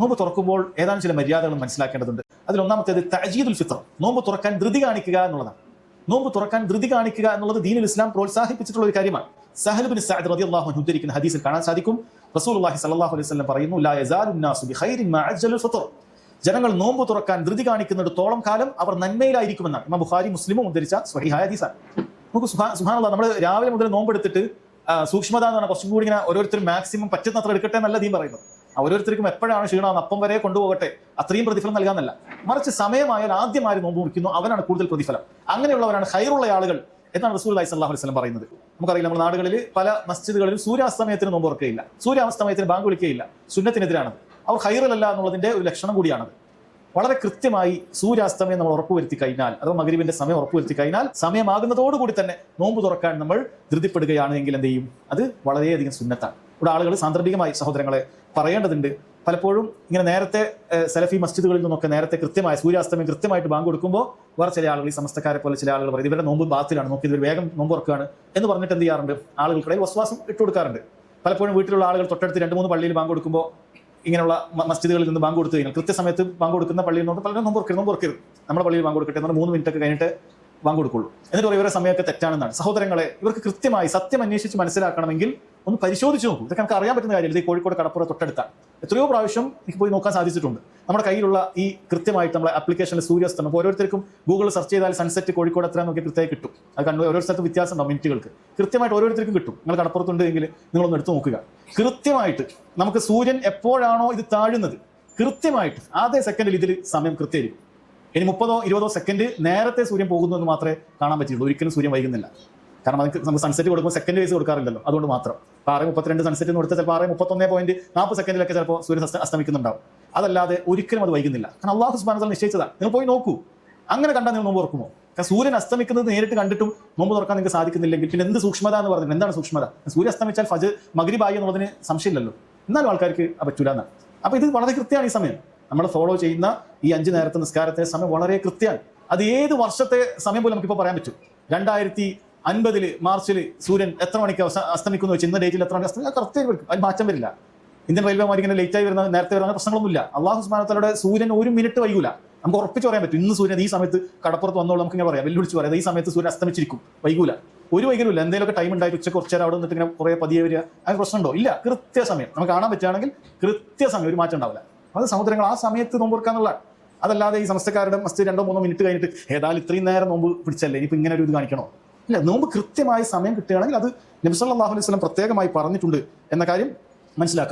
നോമ്പ് തുറക്കുമ്പോൾ ഏതാനും ചില മര്യാദകൾ മനസ്സിലാക്കേണ്ടതുണ്ട്. അതിലൊന്നാമത്തേത് തഅജീദുൽ ഫിത്ർ, നോമ്പ് തുറക്കാൻ ധൃതി കാണിക്കുക എന്നുള്ളതാണ്. നോമ്പ് തുറക്കാൻ ധൃതി കാണിക്കുക എന്നുള്ളത് ദീനുൽ ഇസ്ലാം പ്രോത്സാഹിപ്പിച്ചിട്ടുള്ള ഒരു കാര്യമാണ്. സഹൽ ബിൻ സഅദ് റളിയല്ലാഹു അൻഹു ഉദ്ധരിക്കുന്ന ഹദീസിൽ കാണാൻ സാധിക്കും, റസൂലുള്ളാഹി സ്വല്ലല്ലാഹു അലൈഹി വസല്ലം പറയുന്നു, ലാ യസാലു നാസു ബിഖൈരിൻ മാ അജ്ജലുൽ ഫിത്ർ, ജനങ്ങൾ നോമ്പ് തുറക്കാൻ ധൃതി കാണിക്കുന്നിടത്തോളം കാലം അവർ നന്മയിലായിരിക്കുമെന്നാണ് ഇമാം ബുഖാരി മുസ്ലിമും ഉദ്ധരിച്ച സ്വഹീഹായ ഹദീസാണ്. നമുക്ക് സുബ്ഹാനല്ലാഹ്, നമ്മൾ രാവിലെ മുതൽ നോമ്പെടുത്തിട്ട് സൂക്ഷ്മത എന്ന് പറഞ്ഞാൽ കുറച്ചും കൂടി ഇങ്ങനെ ഓരോരുത്തർ മാക്സിമം പറ്റുന്നത്ര എടുക്കട്ടെ എന്നല്ല ദീൻ പറയുന്നത്. ഓരോരുത്തർക്കും എപ്പോഴാണ് ക്ഷീണമെന്ന് അപ്പം വരെ കൊണ്ടുപോകട്ടെ, അത്രയും പ്രതിഫലം നൽകാന്നല്ല. മറിച്ച് സമയമായാൽ ആദ്യം ആര് നോമ്പ് മുറിക്കുന്നു അവനാണ് കൂടുതൽ പ്രതിഫലം. അങ്ങനെയുള്ളവരാണ് ഖൈറുള്ള ആളുകൾ എന്നാണ് റസൂലുള്ളാഹി സ്വല്ലല്ലാഹു അലൈഹി വസല്ലം പറയുന്നത്. നമുക്കറിയില്ല, നമ്മുടെ നാടുകളിൽ പല മസ്ജിദുകളിലും സൂര്യാസ്തമയത്തിന് നോമ്പ് തുറക്കുകയില്ല, സൂര്യാസ്തമയത്തിന് ബാങ്ക് വിളിക്കുകയില്ല. സുന്നത്തിനെതിരാണത്. അവർ ഖൈറിലല്ല എന്നുള്ളതിന്റെ ഒരു ലക്ഷണം കൂടിയാണത്. വളരെ കൃത്യമായി സൂര്യാസ്തമയം നമ്മൾ ഉറപ്പുവരുത്തി കഴിഞ്ഞാൽ, അഥവാ മഗ്രിബിന്റെ സമയം ഉറപ്പുവരുത്തി കഴിഞ്ഞാൽ, സമയമാകുന്നതോടുകൂടി തന്നെ നോമ്പ് തുറക്കാൻ നമ്മൾ ധൃതിപ്പെടുകയാണ് എങ്കിൽ എന്ത് ചെയ്യും? അത് വളരെയധികം സുന്നത്താണ്. ഇവിടെ ആളുകൾ സാന്ദർഭികമായി സഹോദരങ്ങളെ പറയേണ്ടതുണ്ട്. പലപ്പോഴും ഇങ്ങനെ നേരത്തെ സലഫി മസ്ജിദുകളിൽ നിന്നൊക്കെ നേരത്തെ കൃത്യമായ സൂര്യാസ്തമയം കൃത്യമായിട്ട് ബാങ്ക് കൊടുക്കുമ്പോൾ വേറെ ചില ആളുകൾ, ഈ സമസ്തക്കാരെ പോലെ ചില ആളുകൾ പറയും ഇവരുടെ നോമ്പ് ബാത്തിലാണ്, നോക്കി ഇവർ വേഗം നോമ്പ് തുറക്കുകയാണ് എന്ന് പറഞ്ഞിട്ട് എന്ത് ചെയ്യാറുണ്ട്? ആളുകൾക്കിടയിൽ വസ്വാസം ഇട്ട് കൊടുക്കാറുണ്ട്. പലപ്പോഴും വീട്ടിലുള്ള ആളുകൾ തൊട്ടടുത്ത് 2-3 പള്ളിയിൽ ബാങ്ക് കൊടുക്കുമ്പോൾ, ഇങ്ങനെയുള്ള മസ്ജിദുകളിൽ നിന്ന് ബാങ്ക് കൊടുത്തു കഴിഞ്ഞാൽ കൃത്യസമയത്ത് ബാങ്ക് കൊടുക്കുന്ന പള്ളിയിൽ നിന്ന് പലരും നോമ്പ് തുറക്കരുത്, നമ്മുടെ പള്ളിയിൽ ബാങ്ക് കൊടുക്കട്ടെ എന്നാൽ 3 മിനിറ്റ് ഒക്കെ കഴിഞ്ഞിട്ട് ബാങ്ക് കൊടുക്കുള്ളൂ. എന്നിട്ട് ഇവരുടെ സമയമൊക്കെ തെറ്റാണെന്നാണ്. സഹോദരങ്ങളെ, ഇവർക്ക് കൃത്യമായി സത്യം അന്വേഷിച്ച് മനസ്സിലാക്കണമെങ്കിൽ ഒന്ന് പരിശോധിച്ച് നോക്കൂ. ഇതൊക്കെ നമുക്ക് അറിയാൻ പറ്റുന്ന കാര്യമില്ല. ഇത് കോഴിക്കോട് കടപ്പുറ തൊട്ടടുത്താണ്. എത്രയോ പ്രാവശ്യം എനിക്ക് പോയി നോക്കാൻ സാധിച്ചിട്ടുണ്ട്. നമ്മുടെ കയ്യിലുള്ള ഈ കൃത്യമായിട്ട് നമ്മുടെ ആപ്ലിക്കേഷനിൽ സൂര്യാസ്തമയം, അപ്പോൾ ഓരോരുത്തർക്കും ഗൂഗിളിൽ സെർച്ച് ചെയ്താൽ സൺസെറ്റ് കോഴിക്കോട് എത്ര നോക്കി കൃത്യമായി കിട്ടും. അത് കണ്ടു ഓരോ സ്ഥലത്ത് വ്യത്യാസം ഉണ്ടാവും, മിനിറ്റുകൾക്ക് കൃത്യമായിട്ട് ഓരോരുത്തർക്കും കിട്ടും. നിങ്ങൾ കടപ്പുറത്തുണ്ട് എങ്കിൽ നിങ്ങളൊന്ന് എടുത്തു നോക്കുക. കൃത്യമായിട്ട് നമുക്ക് സൂര്യൻ എപ്പോഴാണോ ഇത് താഴുന്നത് കൃത്യമായിട്ട് അതേ സെക്കൻഡിൽ ഇതിൽ സമയം കൃത്യമായിരിക്കും. ഇനി 30-20 സെക്കൻഡ് നേരത്തെ സൂര്യൻ പോകുന്നു എന്ന് മാത്രമേ കാണാൻ പറ്റുള്ളൂ. ഒരിക്കലും സൂര്യൻ വൈകുന്നില്ല. കാരണം നമുക്ക് സൺസെറ്റ് കൊടുക്കുമ്പോൾ സെക്കൻഡ് വൈസ് കൊടുക്കാറില്ലല്ലോ. അതുകൊണ്ട് മാത്രം 6:32 സൺസെറ്റ് എന്ന് കൊടുത്താൽ ചിലപ്പോൾ 6:31.40 സെക്കൻഡിലൊക്കെ ചിലപ്പോൾ സൂര്യൻ അസ്തമിക്കുന്നുണ്ടാവും. അതല്ലാതെ ഒരിക്കലും അത് വൈകുന്നില്ല. കാരണം അല്ലാഹു സുബ്ഹാനഹു വ തആല നിശ്ചയിച്ചതാണ്. നിങ്ങൾ പോയി നോക്കൂ. അങ്ങനെ കണ്ടാൽ നിങ്ങൾ നോമ്പ് തുറക്കുമോ? കാരണം സൂര്യൻ അസ്തമിക്കുന്നത് നേരിട്ട് കണ്ടിട്ടും നോമ്പ് തുറക്കാൻ നിങ്ങൾക്ക് സാധിക്കുന്നില്ലെങ്കിൽ പിന്നെ എന്ത് സൂക്ഷ്മത എന്ന് പറഞ്ഞിട്ട് എന്താണ് സൂക്ഷ്മത? സൂര്യൻ അസ്തമിച്ചാൽ മഗ്രിബായി എന്നുള്ളതിന് സംശയമില്ലല്ലോ. എന്നാലും ആൾക്കാർക്ക് പറ്റൂല എന്നാണ്. അപ്പോൾ ഇത് വളരെ കൃത്യമാണ്. ഈ സമയം നമ്മൾ ഫോളോ ചെയ്യുന്ന ഈ 5 നേരത്തെ നിസ്കാരത്തെ സമയം വളരെ കൃത്യമാണ്. അത് ഏത് വർഷത്തെ സമയം പോലും നമുക്കിപ്പോൾ പറയാൻ പറ്റും. 2050 മാർച്ചിൽ സൂര്യൻ എത്ര മണിക്ക് അസ്തമിക്കുന്നു വെച്ച് ഇന്ന ഡേറ്റിൽ എത്ര മണിക്ക് അസ്തമിക്കും കൃത്യം വരും. അതിന് മാറ്റം വരില്ല. ഇന്ത്യൻ റെയിൽവേ മാരിങ്ങനെ ലേറ്റായി വരുന്ന നേരത്തെ വരുന്ന പ്രശ്നങ്ങളൊന്നുമില്ല. അല്ലാഹു സുബ്ഹാനഹു വ തആലയുടെ സൂര്യൻ 1 മിനിറ്റ് വൈകൂല. നമുക്ക് ഉറപ്പിച്ച് പറയാൻ പറ്റും. ഇന്ന് സൂര്യൻ ഈ സമയത്ത് കടപ്പുറത്ത് വന്നോളൂ, നമുക്ക് ഇങ്ങനെ പറയാം, വെല്ലുവിളിച്ച് പറയാം, ഈ സമയത്ത് സൂര്യൻ അസ്തമിച്ചിരിക്കും, വൈകൂല. ഒരു വൈകലുമില്ല. എന്തെങ്കിലുമൊക്കെ ടൈം ഉണ്ടായിട്ട് ഉച്ചക്ക് കുറച്ച് നേരം അവിടെ നിന്നിട്ട് ഇങ്ങനെ കുറേ പതിയെ വരിക, അങ്ങനെ പ്രശ്നമുണ്ടോ? ഇല്ല. കൃത്യസമയം നമുക്ക് കാണാൻ പറ്റുകയാണെങ്കിൽ കൃത്യസമയം, ഒരു മാറ്റം ഉണ്ടാവില്ല. അത് സഹോദരങ്ങൾ ആ സമയത്ത് നോമ്പ് തുറക്കാന്നുള്ള. അതല്ലാതെ ഈ സമസ്തക്കാരുടെ മസ്റ്റ് 2-3 മിനിറ്റ് കഴിഞ്ഞിട്ട് ഏതായാലും ഇത്രയും നേരം നോമ്പ് പിടിച്ചല്ലേ ഇനിയിപ്പോൾ ഇങ്ങനെ ഒരു ഇത് കാണിക്കണോ? ഇല്ല. നോമ്പ് കൃത്യമായ സമയം കിട്ടുകയാണെങ്കിൽ അത് നബി സല്ലല്ലാഹു അലൈഹി വസല്ലം പ്രത്യേകമായി പറഞ്ഞിട്ടുണ്ട് എന്ന കാര്യം മനസ്സിലാക്കുക.